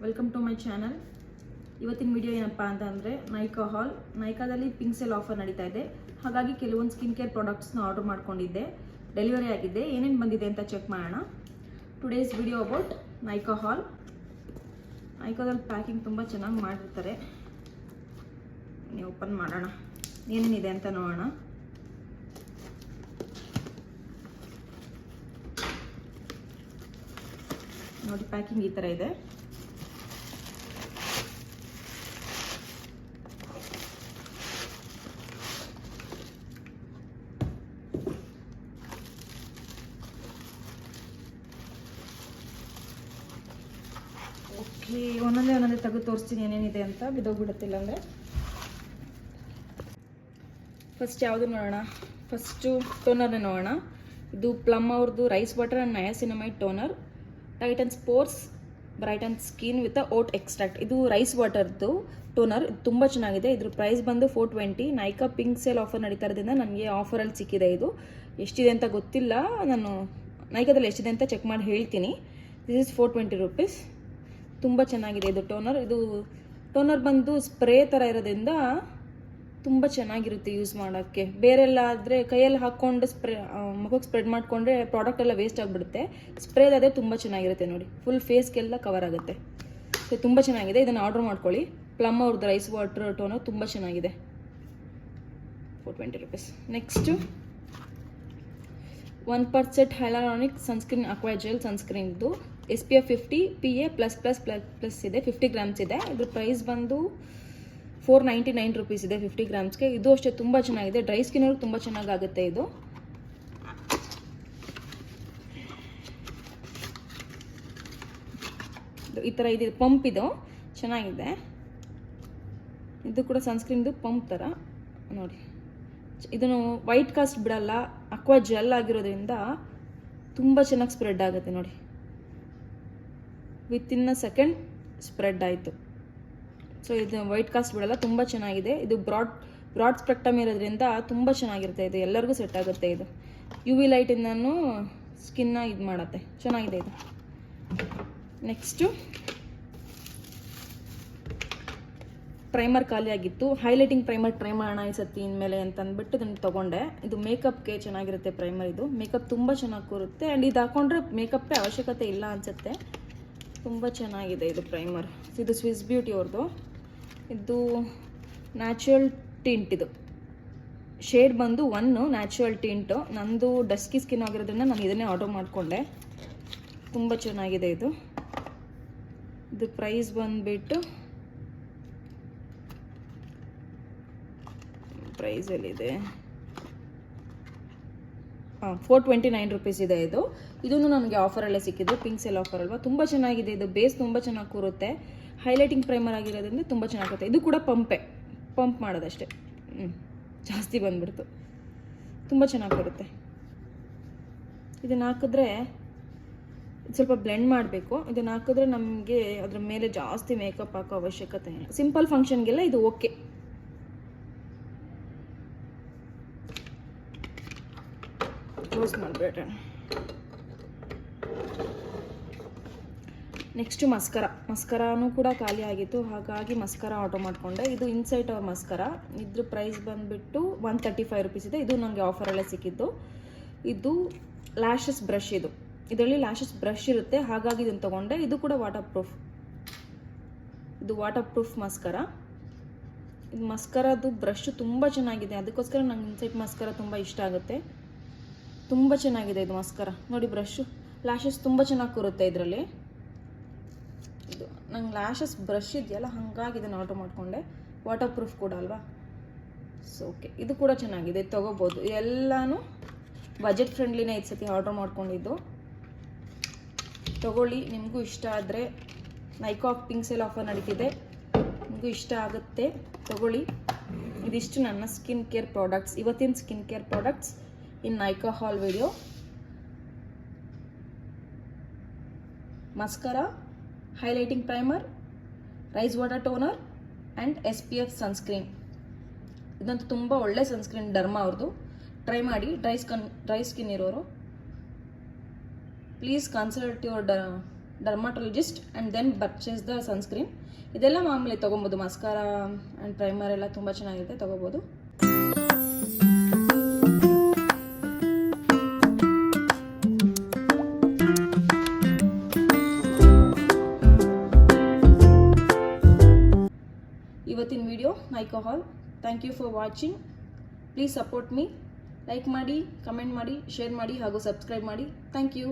Welcome to my channel. ಇವತ್ತಿನ video ಏನಪ್ಪ ಅಂತಂದರೆ ನೈಕಾ ಹಾಲ್. ನೈಕಾದಲ್ಲಿ ಪಿಂಕ್ ಸೇಲ್ ಆಫರ್ ನಡೀತಾ ಇದೆ, ಹಾಗಾಗಿ ಕೆಲವೊಂದು ಸ್ಕಿನ್ ಕೇರ್ ಪ್ರಾಡಕ್ಟ್ಸ್ನ ಆರ್ಡರ್ ಮಾಡ್ಕೊಂಡಿದ್ದೆ. ಡೆಲಿವರಿ ಆಗಿದೆ, ಏನೇನು ಬಂದಿದೆ ಅಂತ ಚೆಕ್ ಮಾಡೋಣ. Today's video about Nykaa haul. ನೈಕಾದಲ್ಲಿ ಪ್ಯಾಕಿಂಗ್ ತುಂಬ ಚೆನ್ನಾಗಿ ಮಾಡಿರ್ತಾರೆ. ನೀವು ಓಪನ್ ಮಾಡೋಣ, ಏನೇನಿದೆ ಅಂತ ನೋಡೋಣ. ನೋಡಿ, ಪ್ಯಾಕಿಂಗ್ ಈ ಥರ ಇದೆ. ಓಕೆ, ಒಂದೊಂದೇ ತೆಗೆದು ತೋರಿಸ್ತೀನಿ ಏನೇನಿದೆ ಅಂತ. ಬಿದ್ದೋಗ್ಬಿಡುತ್ತಿಲ್ಲ ಅಂದರೆ ಫಸ್ಟ್ ಯಾವುದು ನೋಡೋಣ. ಫಸ್ಟು ಟೋನರ್ನೇ ನೋಡೋಣ. ಇದು ಪ್ಲಮ್ ಅವ್ರದ್ದು rice water and niacinamide toner, tighten pores brighten skin with oat extract. ಇದು ರೈಸ್ ವಾಟರ್ದು ಟೋನರ್, ಇದು ತುಂಬ ಚೆನ್ನಾಗಿದೆ. ಇದ್ರ ಪ್ರೈಸ್ ಬಂದು 420. ನೈಕಾ ಪಿಂಕ್ ಸೇಲ್ ಆಫರ್ ನಡೀತಾ ಇರೋದ್ರಿಂದ ನನಗೆ ಆಫರಲ್ಲಿ ಸಿಕ್ಕಿದೆ. ಇದು ಎಷ್ಟಿದೆ ಅಂತ ಗೊತ್ತಿಲ್ಲ, ನಾನು ನೈಕಾದಲ್ಲಿ ಎಷ್ಟಿದೆ ಅಂತ ಚೆಕ್ ಮಾಡಿ ಹೇಳ್ತೀನಿ. This is 420 rupees. ತುಂಬ ಚೆನ್ನಾಗಿದೆ ಇದು ಟೋನರ್. ಇದು ಟೋನರ್ ಬಂದು ಸ್ಪ್ರೇ ಥರ ಇರೋದ್ರಿಂದ ತುಂಬ ಚೆನ್ನಾಗಿರುತ್ತೆ ಯೂಸ್ ಮಾಡೋಕ್ಕೆ. ಬೇರೆಲ್ಲ ಆದರೆ ಕೈಯಲ್ಲಿ ಹಾಕ್ಕೊಂಡು ಮುಖಕ್ಕೆ ಸ್ಪ್ರೆಡ್ ಮಾಡಿಕೊಂಡ್ರೆ ಪ್ರಾಡಕ್ಟ್ ಎಲ್ಲ ವೇಸ್ಟ್ ಆಗಿಬಿಡುತ್ತೆ. ಸ್ಪ್ರೇದಾದರೆ ತುಂಬ ಚೆನ್ನಾಗಿರುತ್ತೆ. ನೋಡಿ, ಫುಲ್ ಫೇಸ್ಗೆಲ್ಲ ಕವರ್ ಆಗುತ್ತೆ. ಸೊ ತುಂಬ ಚೆನ್ನಾಗಿದೆ, ಇದನ್ನು ಆರ್ಡರ್ ಮಾಡ್ಕೊಳ್ಳಿ. ಪ್ಲಮ್ ಅವ್ರದ್ದು ರೈಸ್ ವಾಟರ್ ಟೋನರ್ ತುಂಬ ಚೆನ್ನಾಗಿದೆ. 420 rupees. Next 1% hyaluronic sunscreen aqua gel ಸನ್ಸ್ಕ್ರೀನ್ದು SPF 50 PA+++ ಇದೆ. 50 ಗ್ರಾಮ್ಸ್ ಇದೆ. ಇದ್ರ ಪ್ರೈಸ್ ಬಂದು 499 ರೂಪೀಸ್ ಇದೆ 50 ಗ್ರಾಮ್ಸ್ಗೆ. ಇದು ಅಷ್ಟೇ ತುಂಬ ಚೆನ್ನಾಗಿದೆ. ಡ್ರೈ ಸ್ಕಿನ್ನವ್ರಿಗೆ ತುಂಬ ಚೆನ್ನಾಗಾಗುತ್ತೆ ಇದು. ಈ ಥರ ಇದೆ, ಪಂಪ್ ಇದು ಚೆನ್ನಾಗಿದೆ. ಇದು ಕೂಡ ಸನ್ಸ್ಕ್ರೀನ್ದು ಪಂಪ್ ಥರ ನೋಡಿ. ಇದನ್ನು ವೈಟ್ ಕಾಸ್ಟ್ ಬಿಡಲ್ಲ, ಅಕ್ವಾ ಜೆಲ್ ಆಗಿರೋದ್ರಿಂದ ತುಂಬ ಚೆನ್ನಾಗಿ ಸ್ಪ್ರೆಡ್ ಆಗುತ್ತೆ. ನೋಡಿ, ವಿತಿನ್ ಅ ಸೆಕೆಂಡ್ ಸ್ಪ್ರೆಡ್ ಆಯಿತು. ಸೊ ಇದು ವೈಟ್ ಕಾಸ್ಟ್ ಬಿಡಲ್ಲ, ತುಂಬ ಚೆನ್ನಾಗಿದೆ. ಇದು ಬ್ರಾಡ್ ಸ್ಪೆಕ್ಟ್ರಮ್ ಇರೋದ್ರಿಂದ ತುಂಬ ಚೆನ್ನಾಗಿರುತ್ತೆ. ಇದು ಎಲ್ಲರಿಗೂ ಸೆಟ್ ಆಗುತ್ತೆ. ಇದು UV ಲೈಟಿಂದನೂ ಸ್ಕಿನ್ನ ಇದು ಮಾಡುತ್ತೆ, ಚೆನ್ನಾಗಿದೆ ಇದು. ನೆಕ್ಸ್ಟು ಪ್ರೈಮರ್ ಖಾಲಿ ಆಗಿತ್ತು. ಹೈಲೈಟಿಂಗ್ ಪ್ರೈಮರ್ ಟ್ರೈ ಮಾಡೋಣ ಈ ಸತಿ ಇನ್ಮೇಲೆ ಅಂತ ಅಂದ್ಬಿಟ್ಟು ಇದನ್ನು ತೊಗೊಂಡೆ. ಇದು ಮೇಕಪ್ಗೆ ಚೆನ್ನಾಗಿರುತ್ತೆ ಪ್ರೈಮರ್. ಇದು ಮೇಕಪ್ ತುಂಬ ಚೆನ್ನಾಗಿ ಕೂರುತ್ತೆ. ಆ್ಯಂಡ್ ಇದು ಹಾಕೊಂಡ್ರೆ ಮೇಕಪ್ಗೆ ಅವಶ್ಯಕತೆ ಇಲ್ಲ ಅನಿಸುತ್ತೆ. ತುಂಬ ಚೆನ್ನಾಗಿದೆ ಇದು ಪ್ರೈಮರ್. ಇದು ಸ್ವಿಸ್ ಬ್ಯೂಟಿ ಅವ್ರದ್ದು. ಇದು ನ್ಯಾಚುರಲ್ ಟಿಂಟ್. ಇದು ಶೇಡ್ ಬಂದು 1 ನ್ಯಾಚುರಲ್ ಟಿಂಟು. ನಂದು ಡಸ್ಕಿ ಸ್ಕಿನ್ ಆಗಿರೋದ್ರಿಂದ ನಾನು ಇದನ್ನೇ ಆರ್ಡರ್ ಮಾಡಿಕೊಂಡೆ. ತುಂಬ ಚೆನ್ನಾಗಿದೆ ಇದು. ಇದು ಪ್ರೈಸ್ ಬಂದುಬಿಟ್ಟು ಪ್ರೈಸಲ್ಲಿದೆ 429 ರೂಪೀಸ್ ಇದೆ ಇದು. ಇದನ್ನು ನನಗೆ ಆಫರಲ್ಲೇ ಸಿಕ್ಕಿದ್ದು, ಪಿಂಕ್ ಸೇಲ್ ಆಫರ್ ಅಲ್ವಾ. ತುಂಬ ಚೆನ್ನಾಗಿದೆ ಇದು. ಬೇಸ್ ತುಂಬ ಚೆನ್ನಾಗಿ ಕೂರುತ್ತೆ. ಹೈಲೈಟಿಂಗ್ ಪ್ರೈಮರ್ ಆಗಿರೋದ್ರಿಂದ ತುಂಬ ಚೆನ್ನಾಗುತ್ತೆ. ಇದು ಕೂಡ ಪಂಪ್ ಮಾಡೋದಷ್ಟೇ, ಜಾಸ್ತಿ ಬಂದ್ಬಿಡ್ತು. ತುಂಬ ಚೆನ್ನಾಗಿ ಬರುತ್ತೆ. ಇದನ್ನು ಹಾಕಿದ್ರೆ ಸ್ವಲ್ಪ ಬ್ಲೆಂಡ್ ಮಾಡಬೇಕು. ಇದನ್ನು ಹಾಕಿದ್ರೆ ನಮಗೆ ಅದ್ರ ಮೇಲೆ ಜಾಸ್ತಿ ಮೇಕಪ್ ಹಾಕೋ ಅವಶ್ಯಕತೆ ಇಲ್ಲ. ಸಿಂಪಲ್ ಫಂಕ್ಷನ್ಗೆಲ್ಲ ಇದು ಓಕೆ. ಕ್ಲೋಸ್ ಮಾಡಿಬಿಡೋಣ. ನೆಕ್ಸ್ಟು ಮಸ್ಕರಾನು ಕೂಡ ಖಾಲಿ ಆಗಿತ್ತು, ಹಾಗಾಗಿ ಮಸ್ಕರ ಆರ್ಡರ್ ಮಾಡಿಕೊಂಡೆ. ಇದು ಇನ್ಸೈಟ್ ಅವರ್ ಮಸ್ಕರ. ಇದ್ರ ಪ್ರೈಸ್ ಬಂದುಬಿಟ್ಟು 135 ರೂಪೀಸ್ ಇದೆ. ಇದು ನನಗೆ ಆಫರಲ್ಲೇ ಸಿಕ್ಕಿದ್ದು. ಇದು ಲ್ಯಾಶಸ್ ಬ್ರಷ್. ಇದರಲ್ಲಿ ಲ್ಯಾಶಸ್ ಬ್ರಷ್ ಇರುತ್ತೆ, ಹಾಗಾಗಿ ಇದನ್ನು ತೊಗೊಂಡೆ. ಇದು ಕೂಡ ವಾಟರ್ ಪ್ರೂಫ್. ಇದು ವಾಟರ್ ಪ್ರೂಫ್ ಮಸ್ಕರ. ಇದು ಮಸ್ಕರದ್ದು ಬ್ರಷ್ ತುಂಬ ಚೆನ್ನಾಗಿದೆ, ಅದಕ್ಕೋಸ್ಕರ ನಂಗೆ ಇನ್ಸೈಟ್ ಮಸ್ಕರ ತುಂಬ ಇಷ್ಟ ಆಗುತ್ತೆ. ತುಂಬ ಚೆನ್ನಾಗಿದೆ ಇದು ಮಸ್ಕರ. ನೋಡಿ, ಬ್ರಷು ಲ್ಯಾಶಸ್ ತುಂಬ ಚೆನ್ನಾಗಿ ಕೂರುತ್ತೆ ಇದರಲ್ಲಿ. ಇದು ನಂಗೆ ಲ್ಯಾಶಸ್ ಬ್ರಷ್ ಇದೆಯಲ್ಲ, ಹಾಗಾಗಿ ಇದನ್ನು ಆರ್ಡರ್ ಮಾಡಿಕೊಂಡೆ. ವಾಟರ್ ಪ್ರೂಫ್ ಕೂಡ ಅಲ್ವಾ. ಸೊ ಓಕೆ, ಇದು ಕೂಡ ಚೆನ್ನಾಗಿದೆ, ತೊಗೋಬೋದು. ಎಲ್ಲನೂ ಬಜೆಟ್ ಫ್ರೆಂಡ್ಲಿನೇ ಇದು ಸತಿ ಆರ್ಡರ್ ಮಾಡ್ಕೊಂಡಿದ್ದು. ತೊಗೊಳ್ಳಿ, ನಿಮಗೂ ಇಷ್ಟ ಆದರೆ. ನೈಕಾ ಪಿಂಕ್ ಸೇಲ್ ಆಫರ್ ನಡೀತಿದೆ, ನಿಮಗೂ ಇಷ್ಟ ಆಗುತ್ತೆ, ತೊಗೊಳ್ಳಿ. ಇದಿಷ್ಟು ನನ್ನ ಸ್ಕಿನ್ ಕೇರ್ ಪ್ರಾಡಕ್ಟ್ಸ್, ಇವತ್ತಿನ skin care products in Nykaa haul video. Mascara, highlighting primer, rice water toner and SPF sunscreen. ಇದಂತೂ ತುಂಬ ಒಳ್ಳೆ ಸನ್ಸ್ಕ್ರೀನ್, ಡರ್ಮಾ ಅವ್ರದ್ದು. ಟ್ರೈ ಮಾಡಿ. ಡ್ರೈ ಸ್ಕಿನ್ ಇರೋರು please consult your dermatologist and then purchase the sunscreen. ಇದೆಲ್ಲ ಮಾಮೂಲಿ ತೊಗೊಬೋದು, ಮಸ್ಕಾರಾ ಆ್ಯಂಡ್ ಪ್ರೈಮರ್ ಎಲ್ಲ ತುಂಬ ಚೆನ್ನಾಗಿದೆ, ತೊಗೋಬೋದು. ಇವತ್ತಿನ video Nykaa haul. Thank you for watching. Please support me. Like ಮಾಡಿ, ಕಮೆಂಟ್ ಮಾಡಿ, ಶೇರ್ ಮಾಡಿ ಹಾಗೂ ಸಬ್ಸ್ಕ್ರೈಬ್ ಮಾಡಿ. Thank you.